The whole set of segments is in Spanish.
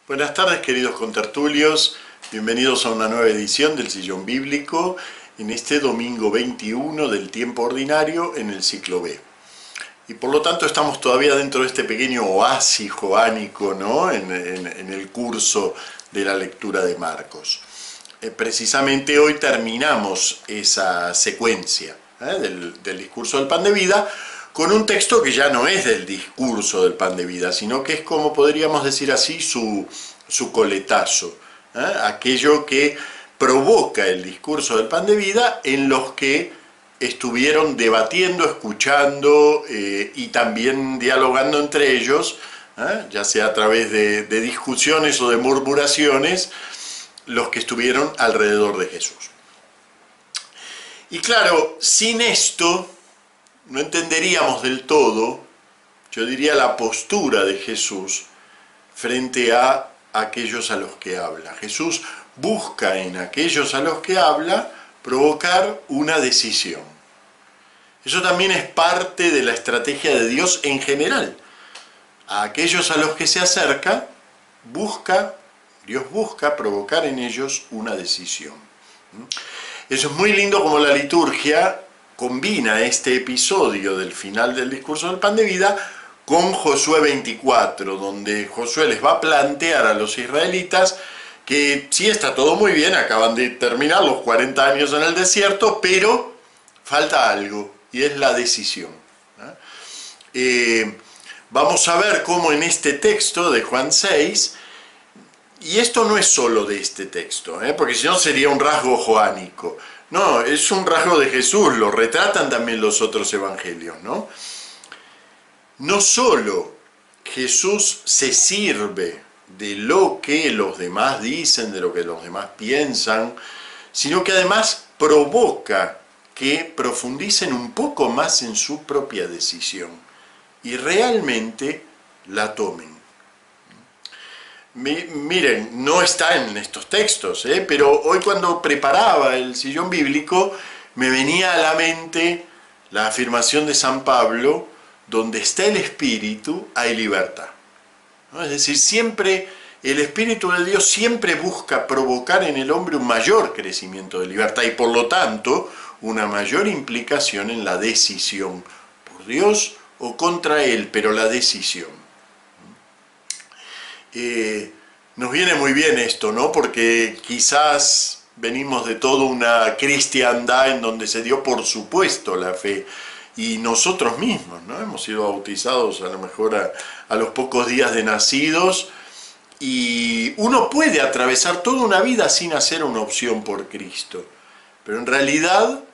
Buenas tardes, queridos contertulios, bienvenidos a una nueva edición del Sillón Bíblico en este domingo 21 del tiempo ordinario en el ciclo B. Y por lo tanto estamos todavía dentro de este pequeño oasis joánico, ¿no? en el curso de la lectura de Marcos. Precisamente hoy terminamos esa secuencia del discurso del pan de vida con un texto que ya no es del discurso del pan de vida, sino que es, como podríamos decir así, su coletazo, aquello que provoca el discurso del pan de vida en los que estuvieron debatiendo, escuchando y también dialogando entre ellos, ya sea a través de discusiones o de murmuraciones, los que estuvieron alrededor de Jesús. Y claro, sin esto no entenderíamos del todo, yo diría, la postura de Jesús frente a aquellos a los que habla. Jesús busca en aquellos a los que habla provocar una decisión. Eso también es parte de la estrategia de Dios en general. A aquellos a los que se acerca, Dios busca provocar en ellos una decisión. Eso es muy lindo como la liturgia combina este episodio del final del discurso del pan de vida con Josué 24, donde Josué les va a plantear a los israelitas que sí, está todo muy bien, acaban de terminar los 40 años en el desierto, pero falta algo, y es la decisión. Vamos a ver cómo en este texto de Juan 6, y esto no es solo de este texto, porque si no sería un rasgo joánico. No, es un rasgo de Jesús, lo retratan también los otros evangelios, ¿no? No solo Jesús se sirve de lo que los demás dicen, de lo que los demás piensan, sino que además provoca que profundicen un poco más en su propia decisión y realmente la tomen. Miren, no está en estos textos, pero hoy cuando preparaba el sillón bíblico me venía a la mente la afirmación de San Pablo: donde está el Espíritu hay libertad. ¿No? Es decir, siempre el Espíritu de Dios siempre busca provocar en el hombre un mayor crecimiento de libertad y por lo tanto una mayor implicación en la decisión por Dios o contra Él, pero la decisión. Nos viene muy bien esto, ¿no? Porque quizás venimos de toda una cristiandad en donde se dio por supuesto la fe, y nosotros mismos, ¿no? Hemos sido bautizados a lo mejor a los pocos días de nacidos, y uno puede atravesar toda una vida sin hacer una opción por Cristo, pero en realidad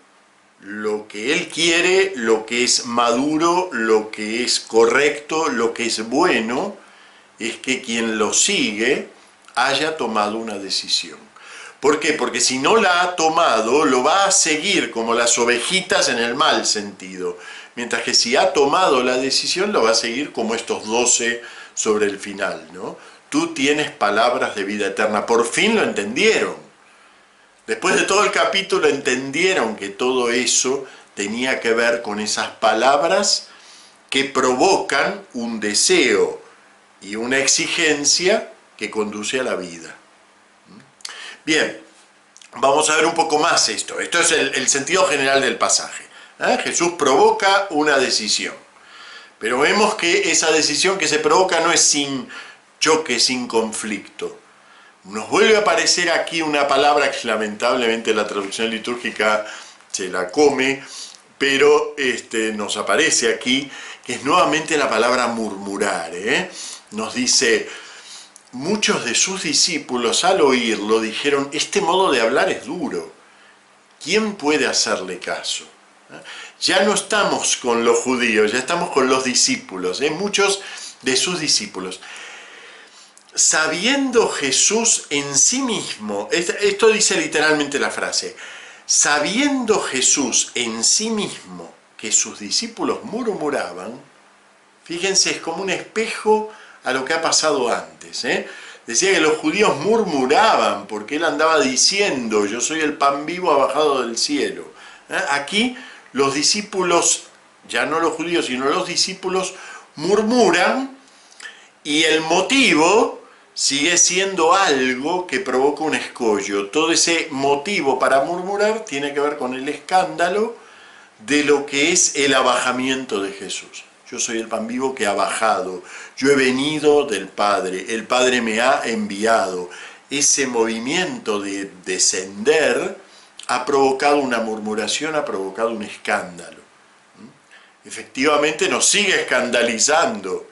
lo que Él quiere, lo que es maduro, lo que es correcto, lo que es bueno, es que quien lo sigue haya tomado una decisión. ¿Por qué? Porque si no la ha tomado, lo va a seguir como las ovejitas en el mal sentido. Mientras que si ha tomado la decisión, lo va a seguir como estos 12 sobre el final, ¿no? Tú tienes palabras de vida eterna. Por fin lo entendieron. Después de todo el capítulo entendieron que todo eso tenía que ver con esas palabras que provocan un deseo y una exigencia que conduce a la vida. Bien, vamos a ver un poco más esto. Esto es el sentido general del pasaje. Jesús provoca una decisión, pero vemos que esa decisión que se provoca no es sin choque, sin conflicto. Nos vuelve a aparecer aquí una palabra que lamentablemente la traducción litúrgica se la come, pero nos aparece aquí, que es nuevamente la palabra murmurar, Nos dice: muchos de sus discípulos al oírlo dijeron, este modo de hablar es duro, ¿quién puede hacerle caso? Ya no estamos con los judíos, ya estamos con los discípulos, muchos de sus discípulos. Sabiendo Jesús en sí mismo, esto dice literalmente la frase, sabiendo Jesús en sí mismo que sus discípulos murmuraban, fíjense, es como un espejo a lo que ha pasado antes. Decía que los judíos murmuraban porque él andaba diciendo: yo soy el pan vivo bajado del cielo. Aquí los discípulos, ya no los judíos, sino los discípulos, murmuran, y el motivo sigue siendo algo que provoca un escollo. Todo ese motivo para murmurar tiene que ver con el escándalo de lo que es el abajamiento de Jesús. Yo soy el pan vivo que ha bajado, yo he venido del Padre, el Padre me ha enviado. Ese movimiento de descender ha provocado una murmuración, ha provocado un escándalo. Efectivamente nos sigue escandalizando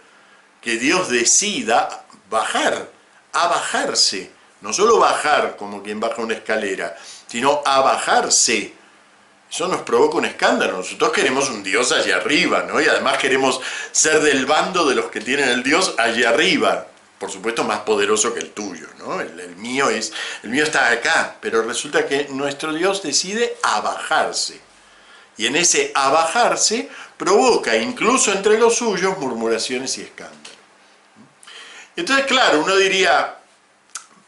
que Dios decida bajar, abajarse, no solo bajar como quien baja una escalera, sino abajarse. Eso nos provoca un escándalo. Nosotros queremos un Dios allá arriba, ¿no? Y además queremos ser del bando de los que tienen el Dios allá arriba. Por supuesto más poderoso que el tuyo, ¿no? El mío está acá, pero resulta que nuestro Dios decide abajarse. Y en ese abajarse provoca, incluso entre los suyos, murmuraciones y escándalos. Entonces, claro, uno diría,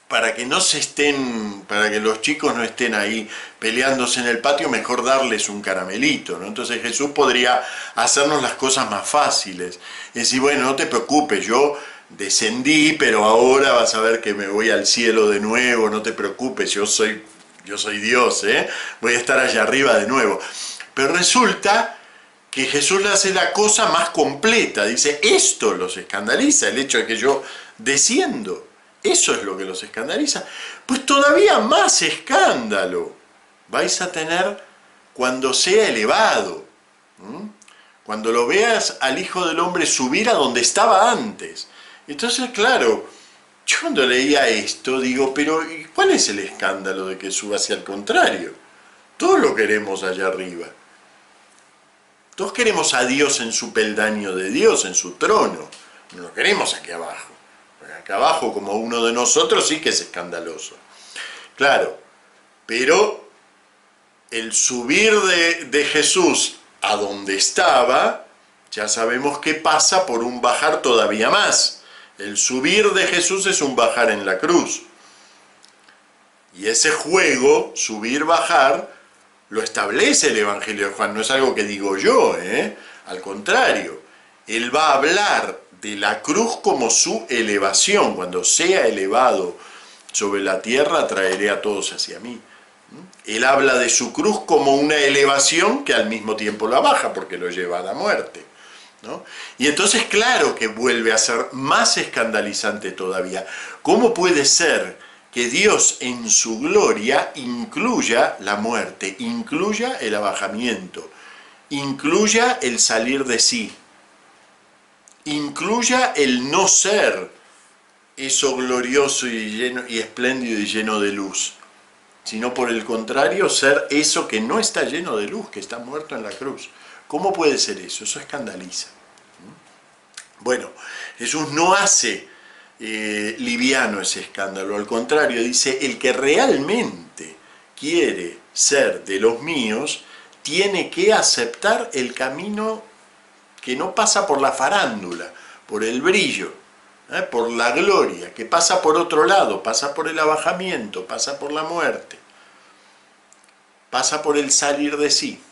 para que los chicos no estén ahí peleándose en el patio, mejor darles un caramelito, ¿no? Entonces Jesús podría hacernos las cosas más fáciles. Es decir, bueno, no te preocupes, yo descendí, pero ahora vas a ver que me voy al cielo de nuevo, no te preocupes, yo soy Dios, voy a estar allá arriba de nuevo. Pero resulta que Jesús le hace la cosa más completa, dice, esto los escandaliza, el hecho de que yo desciendo, eso es lo que los escandaliza. Pues todavía más escándalo vais a tener cuando sea elevado, cuando lo veas al Hijo del Hombre subir a donde estaba antes. Entonces, claro, yo cuando leía esto digo, pero ¿cuál es el escándalo de que suba hacia el contrario? Todos lo queremos allá arriba. Todos queremos a Dios en su peldaño de Dios, en su trono. No lo queremos aquí abajo. Acá abajo, como uno de nosotros, sí que es escandaloso. Claro, pero el subir de Jesús a donde estaba, ya sabemos que pasa por un bajar todavía más. El subir de Jesús es un bajar en la cruz. Y ese juego, subir, bajar, lo establece el Evangelio de Juan, no es algo que digo yo, al contrario, él va a hablar de la cruz como su elevación. Cuando sea elevado sobre la tierra, traeré a todos hacia mí. Él habla de su cruz como una elevación que al mismo tiempo la baja, porque lo lleva a la muerte, ¿no? Y entonces, claro que vuelve a ser más escandalizante todavía. ¿Cómo puede ser que Dios en su gloria incluya la muerte, incluya el abajamiento, incluya el salir de sí, incluya el no ser eso glorioso y lleno y espléndido y lleno de luz, sino por el contrario ser eso que no está lleno de luz, que está muerto en la cruz? ¿Cómo puede ser eso? Eso escandaliza. Bueno, Jesús no hace liviano ese escándalo, al contrario, dice, el que realmente quiere ser de los míos tiene que aceptar el camino que no pasa por la farándula, por el brillo, por la gloria, que pasa por otro lado, pasa por el abajamiento, pasa por la muerte, pasa por el salir de sí.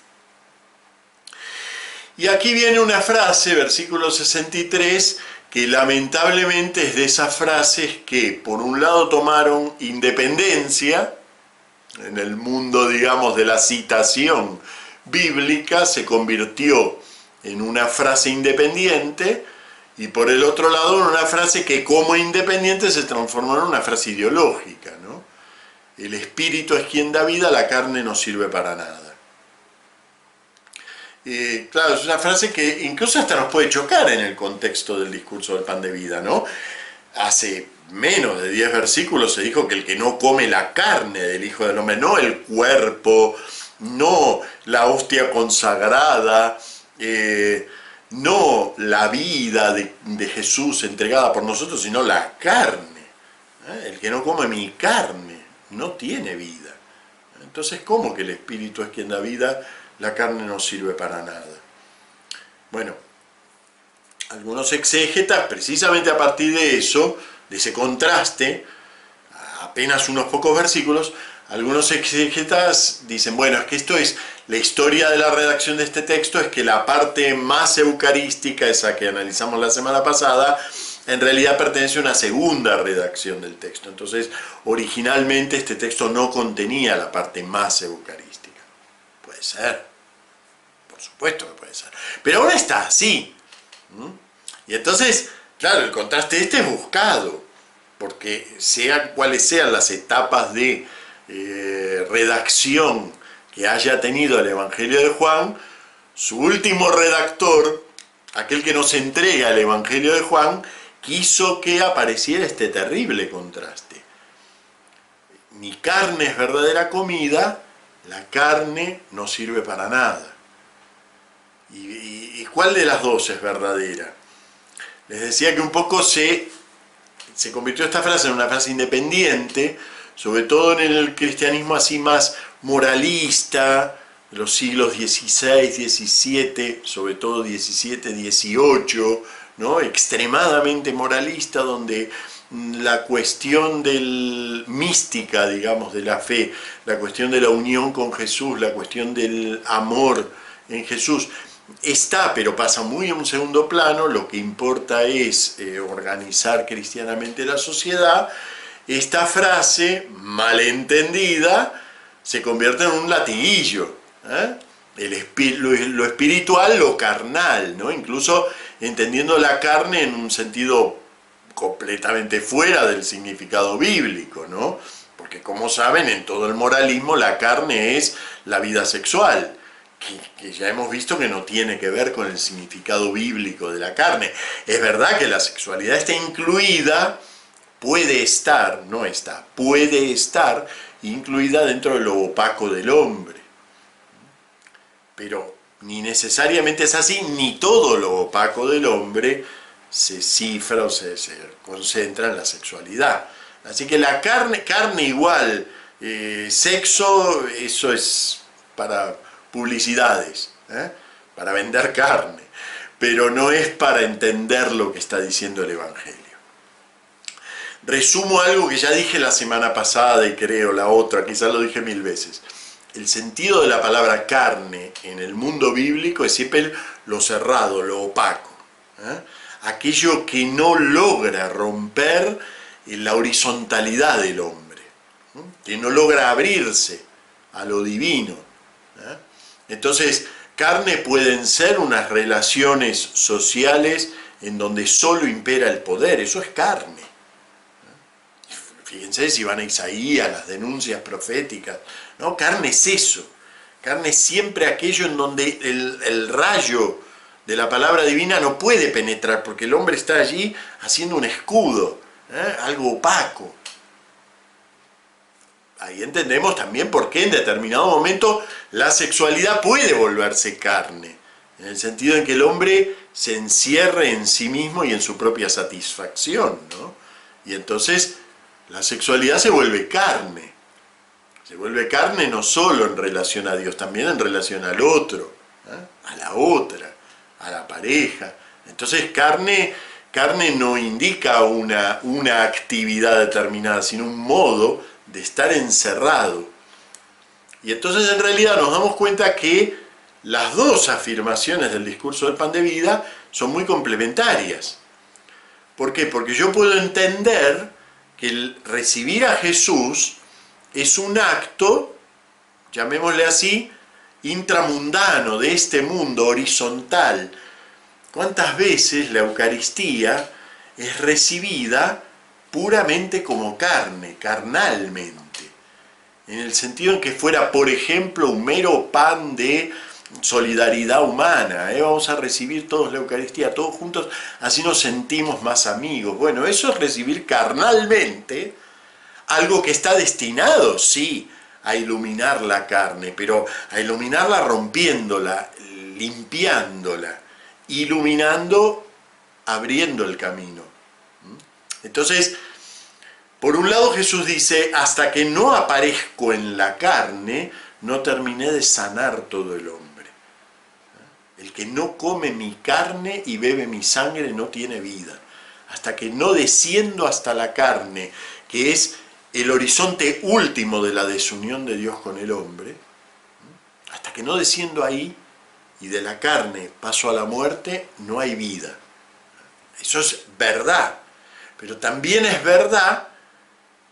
Y aquí viene una frase, versículo 63, que lamentablemente es de esas frases que por un lado tomaron independencia, en el mundo, digamos, de la citación bíblica, se convirtió en una frase independiente, y por el otro lado en una frase que como independiente se transformó en una frase ideológica, ¿no? El espíritu es quien da vida, la carne no sirve para nada. Claro, es una frase que incluso hasta nos puede chocar en el contexto del discurso del pan de vida, ¿no? Hace menos de 10 versículos se dijo que el que no come la carne del Hijo del Hombre, no el cuerpo, no la hostia consagrada, no la vida de Jesús entregada por nosotros, sino la carne. El que no come mi carne no tiene vida. Entonces, ¿cómo que el espíritu es quien da vida? La carne no sirve para nada. Bueno, algunos exégetas, precisamente a partir de eso, de ese contraste, apenas unos pocos versículos, algunos exégetas dicen, bueno, es que esto es, la historia de la redacción de este texto es que la parte más eucarística, esa que analizamos la semana pasada, en realidad pertenece a una segunda redacción del texto. Entonces, originalmente este texto no contenía la parte más eucarística. Puede ser, por supuesto que puede ser. Pero ahora está así. Y entonces, claro, el contraste este es buscado, porque sean cuales sean las etapas de redacción que haya tenido el Evangelio de Juan, su último redactor, aquel que nos entrega el Evangelio de Juan, quiso que apareciera este terrible contraste. Mi carne es verdadera comida, la carne no sirve para nada. ¿Y cuál de las dos es verdadera? Les decía que un poco se convirtió esta frase en una frase independiente, sobre todo en el cristianismo así más moralista, de los siglos XVI, XVII, sobre todo XVII, XVIII, ¿no? Extremadamente moralista, donde la cuestión mística, digamos, de la fe, la cuestión de la unión con Jesús, la cuestión del amor en Jesús, está, pero pasa muy en un segundo plano. Lo que importa es organizar cristianamente la sociedad. Esta frase, malentendida, se convierte en un latiguillo, lo espiritual, lo carnal, ¿no? Incluso entendiendo la carne en un sentido completamente fuera del significado bíblico, ¿no? Porque, como saben, en todo el moralismo la carne es la vida sexual, que ya hemos visto que no tiene que ver con el significado bíblico de la carne. Es verdad que la sexualidad está incluida, puede estar, no está, puede estar incluida dentro de lo opaco del hombre. Pero ni necesariamente es así, ni todo lo opaco del hombre se cifra o se concentra en la sexualidad. Así que la carne igual, sexo, eso es para publicidades, para vender carne, pero no es para entender lo que está diciendo el Evangelio. Resumo algo que ya dije la semana pasada y creo la otra, quizás lo dije 1000 veces. El sentido de la palabra carne en el mundo bíblico es siempre lo cerrado, lo opaco, aquello que no logra romper la horizontalidad del hombre, que no logra abrirse a lo divino. Entonces, carne pueden ser unas relaciones sociales en donde solo impera el poder, eso es carne. Fíjense si van a Isaías, las denuncias proféticas, ¿no? Carne es eso, carne es siempre aquello en donde el rayo de la palabra divina no puede penetrar, porque el hombre está allí haciendo un escudo, algo opaco. Ahí entendemos también por qué en determinado momento la sexualidad puede volverse carne, en el sentido en que el hombre se encierre en sí mismo y en su propia satisfacción, ¿no? Y entonces la sexualidad se vuelve carne no solo en relación a Dios, también en relación al otro, a la otra, a la pareja. Entonces carne no indica una actividad determinada, sino un modo de estar encerrado. Y entonces en realidad nos damos cuenta que las dos afirmaciones del discurso del pan de vida son muy complementarias. ¿Por qué? Porque yo puedo entender que el recibir a Jesús es un acto, llamémosle así, intramundano, de este mundo horizontal. ¿Cuántas veces la Eucaristía es recibida puramente como carne, carnalmente? En el sentido en que fuera, por ejemplo, un mero pan de solidaridad humana, vamos a recibir todos la Eucaristía, todos juntos, así nos sentimos más amigos. Bueno, eso es recibir carnalmente algo que está destinado, sí, a iluminar la carne, pero a iluminarla rompiéndola, limpiándola, iluminando, abriendo el camino. Entonces, por un lado Jesús dice, hasta que no aparezco en la carne, no terminé de sanar todo el hombre. El que no come mi carne y bebe mi sangre no tiene vida. Hasta que no desciendo hasta la carne, que es el horizonte último de la desunión de Dios con el hombre, hasta que no desciendo ahí y de la carne paso a la muerte, no hay vida. Eso es verdad. Pero también es verdad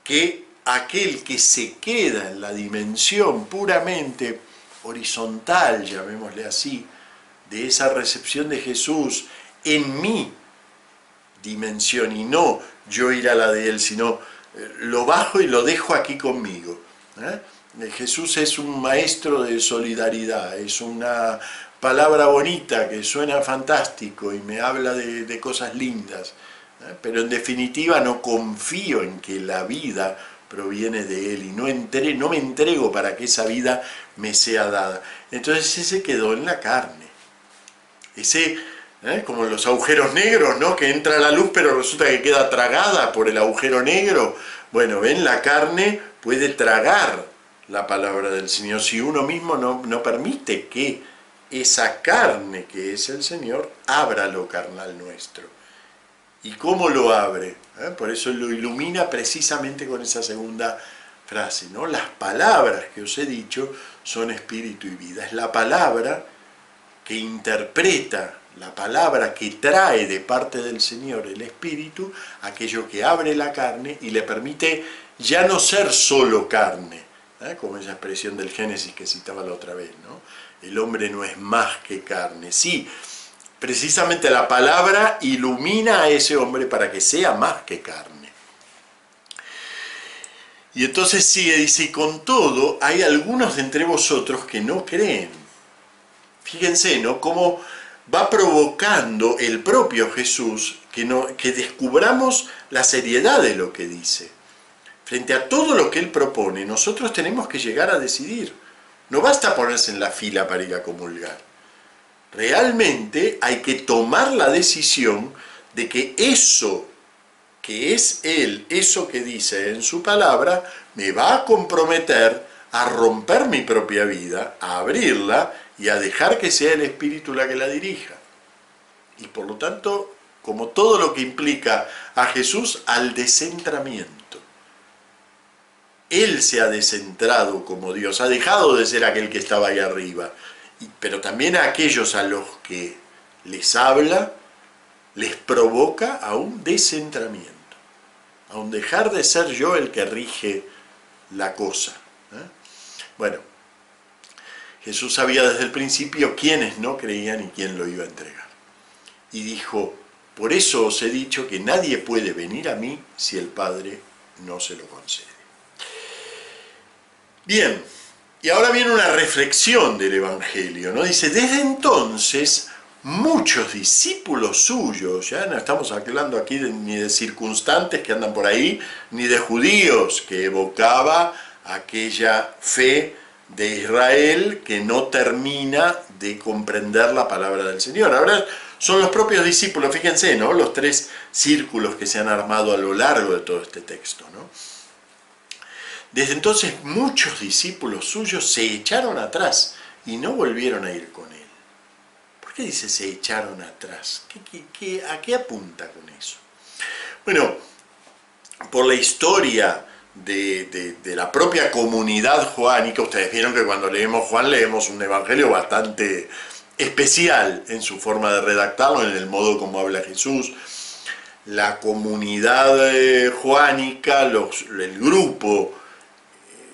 que aquel que se queda en la dimensión puramente horizontal, llamémosle así, de esa recepción de Jesús en mi dimensión, y no yo ir a la de él, sino lo bajo y lo dejo aquí conmigo. Jesús es un maestro de solidaridad, es una palabra bonita que suena fantástico y me habla de cosas lindas, pero en definitiva no confío en que la vida proviene de él y no me entrego para que esa vida me sea dada. Entonces ese quedó en la carne. Ese, como los agujeros negros, ¿no? Que entra la luz pero resulta que queda tragada por el agujero negro. Bueno, ven, la carne puede tragar la palabra del Señor si uno mismo no permite que esa carne que es el Señor abra lo carnal nuestro. ¿Y cómo lo abre? Por eso lo ilumina precisamente con esa segunda frase, ¿no? Las palabras que os he dicho son espíritu y vida. Es la palabra que interpreta, la palabra que trae de parte del Señor el Espíritu, aquello que abre la carne y le permite ya no ser solo carne, como esa expresión del Génesis que citaba la otra vez, ¿no? El hombre no es más que carne. Sí, precisamente la palabra ilumina a ese hombre para que sea más que carne. Y entonces sigue, dice, y con todo hay algunos de entre vosotros que no creen. Fíjense, ¿no? Cómo va provocando el propio Jesús que descubramos la seriedad de lo que dice. Frente a todo lo que Él propone, nosotros tenemos que llegar a decidir. No basta ponerse en la fila para ir a comulgar. Realmente hay que tomar la decisión de que eso que es Él, eso que dice en su palabra, me va a comprometer a romper mi propia vida, a abrirla y a dejar que sea el Espíritu la que la dirija. Y por lo tanto, como todo lo que implica a Jesús, al descentramiento. Él se ha descentrado como Dios, ha dejado de ser aquel que estaba ahí arriba, pero también a aquellos a los que les habla, les provoca a un descentramiento, a un dejar de ser yo el que rige la cosa. Bueno, Jesús sabía desde el principio quiénes no creían y quién lo iba a entregar. Y dijo, por eso os he dicho que nadie puede venir a mí si el Padre no se lo concede. Bien, y ahora viene una reflexión del Evangelio, ¿no? Dice, desde entonces muchos discípulos suyos, ya no estamos hablando aquí ni de circunstantes que andan por ahí, ni de judíos, que evocaba aquella fe de Israel que no termina de comprender la palabra del Señor. Ahora son los propios discípulos, fíjense, ¿no? Los tres círculos que se han armado a lo largo de todo este texto, ¿no? Desde entonces muchos discípulos suyos se echaron atrás y no volvieron a ir con él. ¿Por qué dice se echaron atrás? ¿A qué apunta con eso? Bueno, por la historia de la propia comunidad joánica, ustedes vieron que cuando leemos Juan leemos un evangelio bastante especial en su forma de redactarlo, en el modo como habla Jesús. La comunidad joánica, el grupo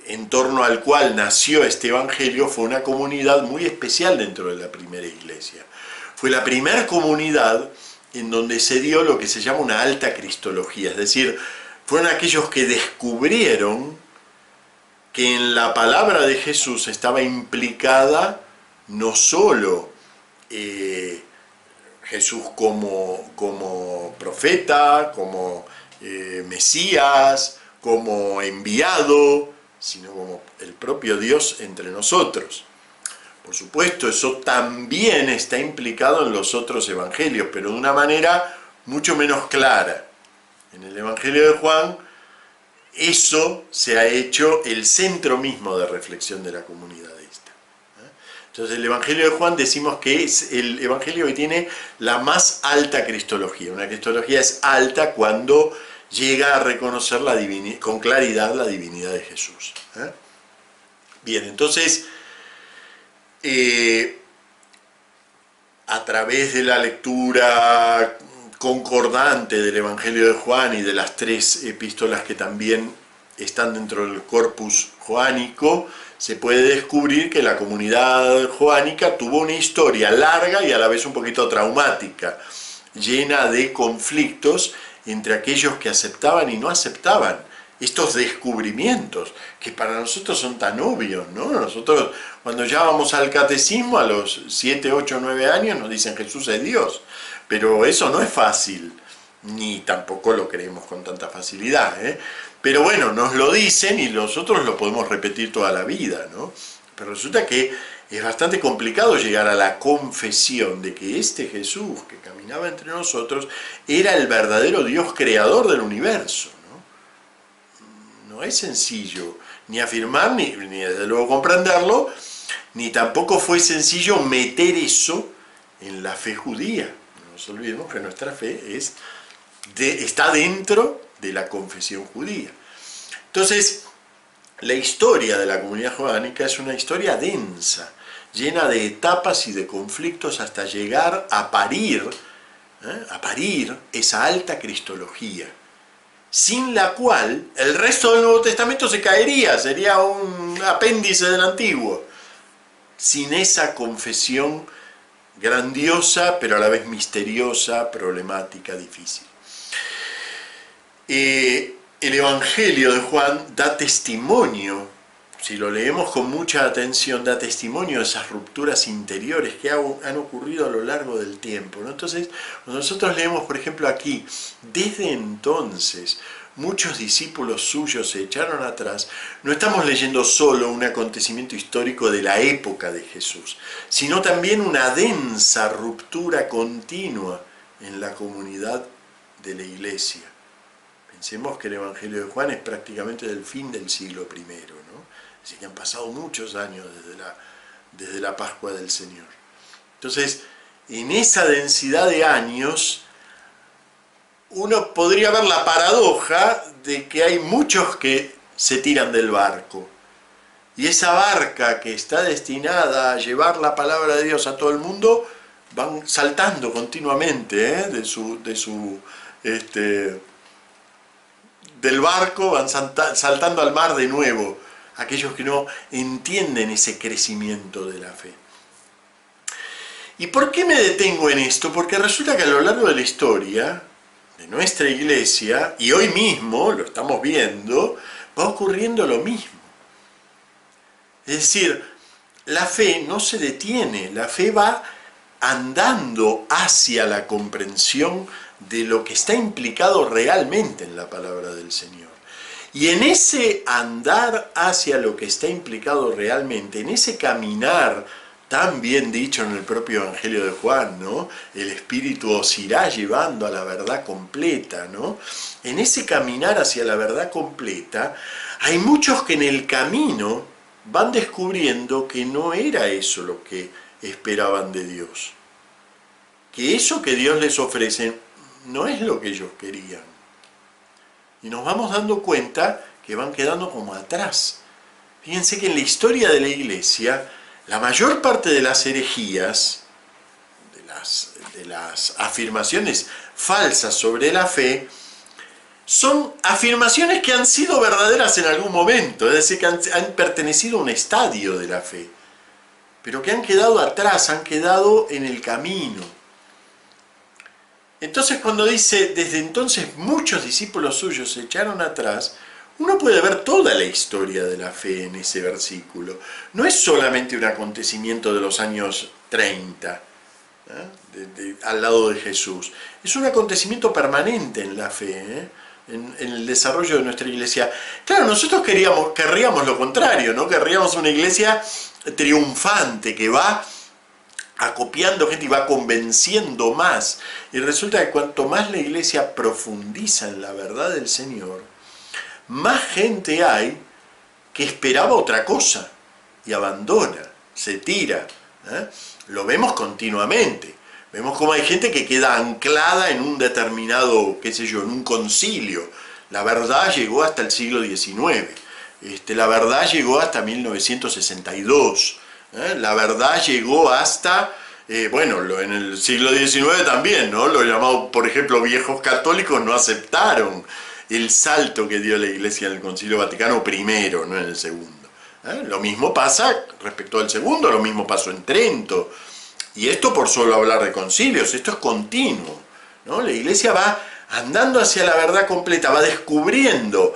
en torno al cual nació este evangelio fue una comunidad muy especial dentro de la primera iglesia. Fue la primera comunidad en donde se dio lo que se llama una alta cristología, es decir, fueron aquellos que descubrieron que en la palabra de Jesús estaba implicada no solo Jesús como profeta, como Mesías, como enviado, sino como el propio Dios entre nosotros. Por supuesto, eso también está implicado en los otros evangelios, pero de una manera mucho menos clara. En el Evangelio de Juan, eso se ha hecho el centro mismo de reflexión de la comunidad esta. Entonces, el Evangelio de Juan decimos que es el Evangelio que tiene la más alta cristología. Una cristología es alta cuando llega a reconocer con claridad la divinidad de Jesús. Bien, entonces, a través de la lectura concordante del Evangelio de Juan y de las 3 epístolas que también están dentro del corpus joánico, se puede descubrir que la comunidad joánica tuvo una historia larga y a la vez un poquito traumática, llena de conflictos entre aquellos que aceptaban y no aceptaban estos descubrimientos, que para nosotros son tan obvios, ¿no? Nosotros cuando ya vamos al catecismo a los 7, 8, 9 años nos dicen Jesús es Dios, pero eso no es fácil, ni tampoco lo creemos con tanta facilidad, ¿eh? Pero bueno, nos lo dicen y nosotros lo podemos repetir toda la vida, ¿no? Pero resulta que es bastante complicado llegar a la confesión de que este Jesús que caminaba entre nosotros era el verdadero Dios creador del universo, ¿no? No es sencillo ni afirmar, ni desde luego comprenderlo, ni tampoco fue sencillo meter eso en la fe judía. No nos olvidemos que nuestra fe está dentro de la confesión judía. Entonces, la historia de la comunidad joánica es una historia densa, llena de etapas y de conflictos hasta llegar a parir esa alta cristología, sin la cual el resto del Nuevo Testamento se caería, sería un apéndice del Antiguo, sin esa confesión grandiosa, pero a la vez misteriosa, problemática, difícil. El Evangelio de Juan da testimonio, si lo leemos con mucha atención, da testimonio de esas rupturas interiores que han ocurrido a lo largo del tiempo, ¿no? Entonces, cuando nosotros leemos, por ejemplo, aquí, desde entonces muchos discípulos suyos se echaron atrás, no estamos leyendo solo un acontecimiento histórico de la época de Jesús, sino también una densa ruptura continua en la comunidad de la Iglesia. Pensemos que el Evangelio de Juan es prácticamente del fin del siglo I, ¿no? Así que han pasado muchos años desde la Pascua del Señor. Entonces, en esa densidad de años, uno podría ver la paradoja de que hay muchos que se tiran del barco. Y esa barca que está destinada a llevar la palabra de Dios a todo el mundo, van saltando continuamente, del barco, van saltando al mar de nuevo, aquellos que no entienden ese crecimiento de la fe. ¿Y por qué me detengo en esto? Porque resulta que a lo largo de la historia de nuestra iglesia, y hoy mismo, lo estamos viendo, va ocurriendo lo mismo. Es decir, la fe no se detiene, la fe va andando hacia la comprensión de lo que está implicado realmente en la palabra del Señor. Y en ese andar hacia lo que está implicado realmente, en ese caminar tan bien dicho en el propio Evangelio de Juan, ¿no? El Espíritu os irá llevando a la verdad completa, ¿no? En ese caminar hacia la verdad completa, hay muchos que en el camino van descubriendo que no era eso lo que esperaban de Dios. Que eso que Dios les ofrece no es lo que ellos querían. Y nos vamos dando cuenta que van quedando como atrás. Fíjense que en la historia de la Iglesia, la mayor parte de las herejías, de las afirmaciones falsas sobre la fe, son afirmaciones que han sido verdaderas en algún momento, es decir, que han pertenecido a un estadio de la fe, pero que han quedado atrás, han quedado en el camino. Entonces cuando dice, desde entonces muchos discípulos suyos se echaron atrás, uno puede ver toda la historia de la fe en ese versículo. No es solamente un acontecimiento de los años 30, al lado de Jesús. Es un acontecimiento permanente en la fe, en el desarrollo de nuestra iglesia. Claro, nosotros querríamos lo contrario, ¿no? Querríamos una iglesia triunfante que va acopiando gente y va convenciendo más. Y resulta que cuanto más la iglesia profundiza en la verdad del Señor, más gente hay que esperaba otra cosa y abandona, se tira. Lo vemos continuamente. Vemos cómo hay gente que queda anclada en un determinado, qué sé yo, en un concilio. La verdad llegó hasta el siglo XIX. La verdad llegó hasta 1962. La verdad llegó hasta Bueno, en el siglo XIX también, ¿no? Los llamados, por ejemplo, viejos católicos no aceptaron el salto que dio la Iglesia en el Concilio Vaticano I, no en el segundo. Lo mismo pasa respecto al segundo, lo mismo pasó en Trento. Y esto por solo hablar de concilios, esto es continuo, ¿no? La Iglesia va andando hacia la verdad completa, va descubriendo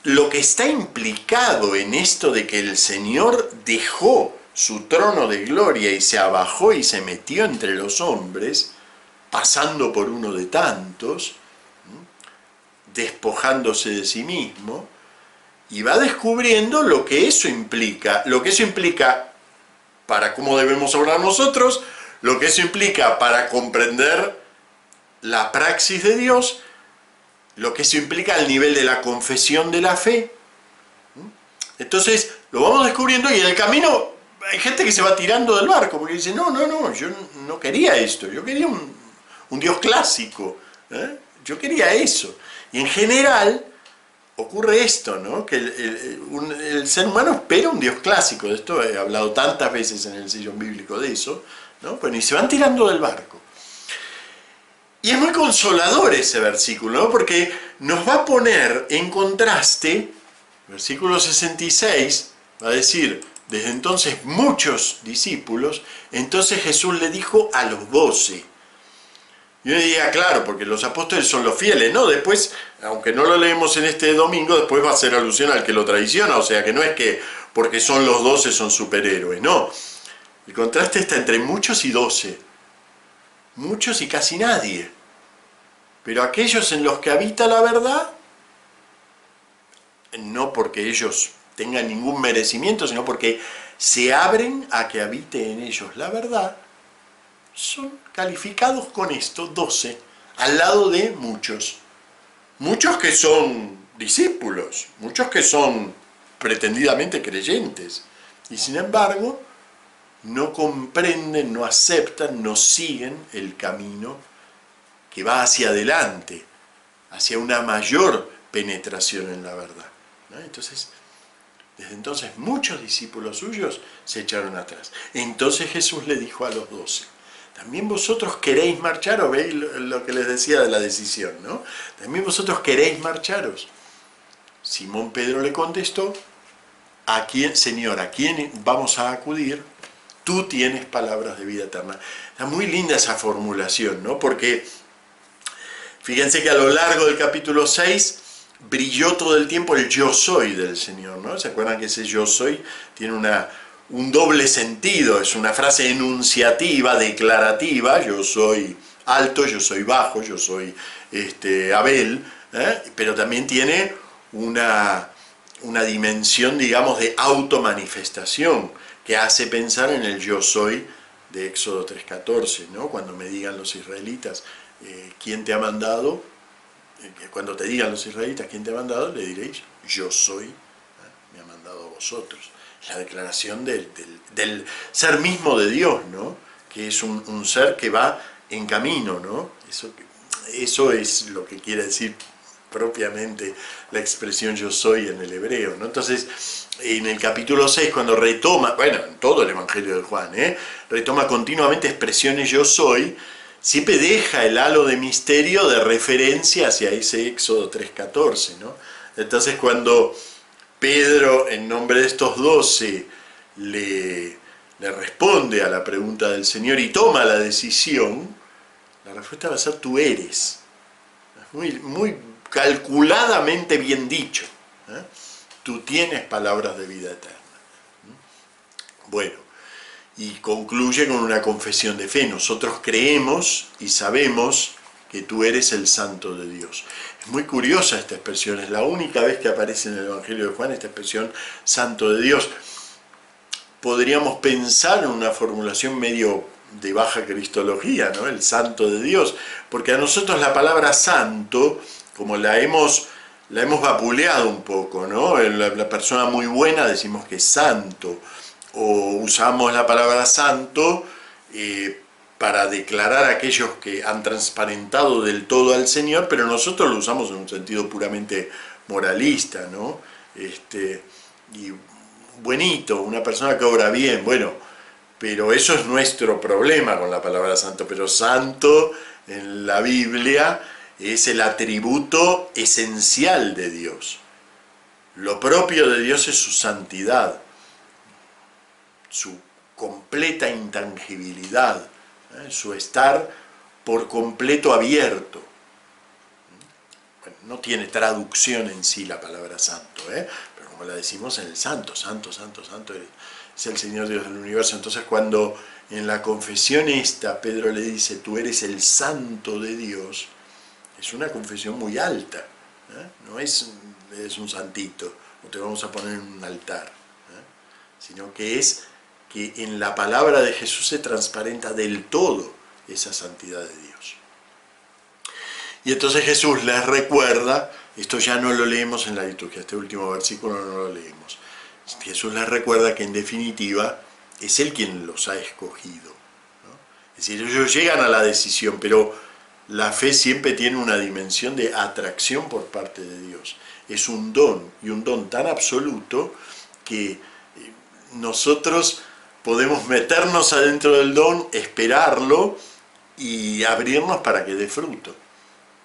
lo que está implicado en esto de que el Señor dejó su trono de gloria y se abajó y se metió entre los hombres, pasando por uno de tantos, despojándose de sí mismo, y va descubriendo lo que eso implica para cómo debemos obrar nosotros, lo que eso implica para comprender la praxis de Dios, lo que eso implica al nivel de la confesión de la fe. Entonces lo vamos descubriendo y en el camino hay gente que se va tirando del barco porque dice, no, yo no quería esto, yo quería un Dios clásico, yo quería eso. Y en general ocurre esto, ¿no? Que el ser humano espera un Dios clásico, de esto he hablado tantas veces en el sillón bíblico de eso, ¿no? Bueno, y se van tirando del barco. Y es muy consolador ese versículo, ¿no? Porque nos va a poner en contraste, versículo 66, va a decir, desde entonces muchos discípulos, entonces Jesús le dijo a los 12. Y uno diría, claro, porque los apóstoles son los fieles, ¿no? Después, aunque no lo leemos en este domingo, después va a hacer alusión al que lo traiciona, o sea que no es que porque son los 12 son superhéroes, no. El contraste está entre muchos y 12. Muchos y casi nadie. Pero aquellos en los que habita la verdad, no porque ellos tengan ningún merecimiento, sino porque se abren a que habite en ellos la verdad, son calificados con esto, 12, al lado de muchos. Muchos que son discípulos, muchos que son pretendidamente creyentes, y sin embargo no comprenden, no aceptan, no siguen el camino que va hacia adelante, hacia una mayor penetración en la verdad, ¿no? Entonces, desde entonces muchos discípulos suyos se echaron atrás. Entonces Jesús le dijo a los 12, ¿también vosotros queréis marcharos? ¿Veis lo que les decía de la decisión, ¿no? ¿También vosotros queréis marcharos? Simón Pedro le contestó, ¿a quién, Señor, a quién vamos a acudir? Tú tienes palabras de vida eterna. Está muy linda esa formulación, ¿no? Porque fíjense que a lo largo del capítulo 6 brilló todo el tiempo el yo soy del Señor, ¿no? ¿Se acuerdan que ese yo soy tiene un doble sentido? Es una frase enunciativa, declarativa, yo soy alto, yo soy bajo, yo soy Abel, pero también tiene una dimensión, digamos, de automanifestación, que hace pensar en el yo soy de Éxodo 3:14, ¿no? Cuando me digan los israelitas, ¿quién te ha mandado? Cuando te digan los israelitas, ¿quién te ha mandado? Le diréis, yo soy, me ha mandado a vosotros. La declaración del ser mismo de Dios, ¿no? Que es un ser que va en camino, ¿no? Eso es lo que quiere decir propiamente la expresión yo soy en el hebreo, ¿no? Entonces, en el capítulo 6, cuando retoma, bueno, en todo el Evangelio de Juan, retoma continuamente expresiones yo soy, siempre deja el halo de misterio de referencia hacia ese Éxodo 3:14, ¿no? Entonces, cuando Pedro, en nombre de estos 12, le responde a la pregunta del Señor y toma la decisión, la respuesta va a ser tú eres. Muy calculadamente bien dicho. Tú tienes palabras de vida eterna. Bueno, y concluye con una confesión de fe. Nosotros creemos y sabemos que tú eres el Santo de Dios. Es muy curiosa esta expresión, es la única vez que aparece en el Evangelio de Juan esta expresión Santo de Dios. Podríamos pensar en una formulación medio de baja cristología, ¿no? El Santo de Dios, porque a nosotros la palabra santo, como la hemos vapuleado un poco, ¿no? La persona muy buena decimos que es santo, o usamos la palabra santo para declarar a aquellos que han transparentado del todo al Señor, pero nosotros lo usamos en un sentido puramente moralista, ¿no? Y buenito, una persona que obra bien, bueno, pero eso es nuestro problema con la palabra santo. Pero santo en la Biblia es el atributo esencial de Dios. Lo propio de Dios es su santidad, su completa intangibilidad, su estar por completo abierto. Bueno, no tiene traducción en sí la palabra santo, pero como la decimos en el santo, santo, santo, santo, es el Señor Dios del universo. Entonces cuando en la confesión esta Pedro le dice, tú eres el santo de Dios, es una confesión muy alta, no es un santito, o te vamos a poner en un altar, sino que es que en la palabra de Jesús se transparenta del todo esa santidad de Dios. Y entonces Jesús les recuerda, esto ya no lo leemos en la liturgia, este último versículo no lo leemos, Jesús les recuerda que en definitiva es Él quien los ha escogido, ¿no? Es decir, ellos llegan a la decisión, pero la fe siempre tiene una dimensión de atracción por parte de Dios. Es un don, y un don tan absoluto que nosotros podemos meternos adentro del don, esperarlo y abrirnos para que dé fruto.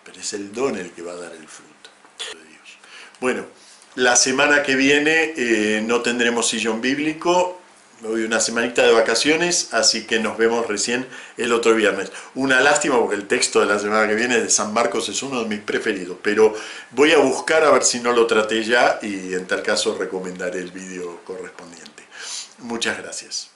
Pero es el don el que va a dar el fruto de Dios. Bueno, la semana que viene no tendremos sillón bíblico. Me voy una semanita de vacaciones, así que nos vemos recién el otro viernes. Una lástima porque el texto de la semana que viene de San Marcos es uno de mis preferidos, pero voy a buscar a ver si no lo traté ya y en tal caso recomendaré el vídeo correspondiente. Muchas gracias.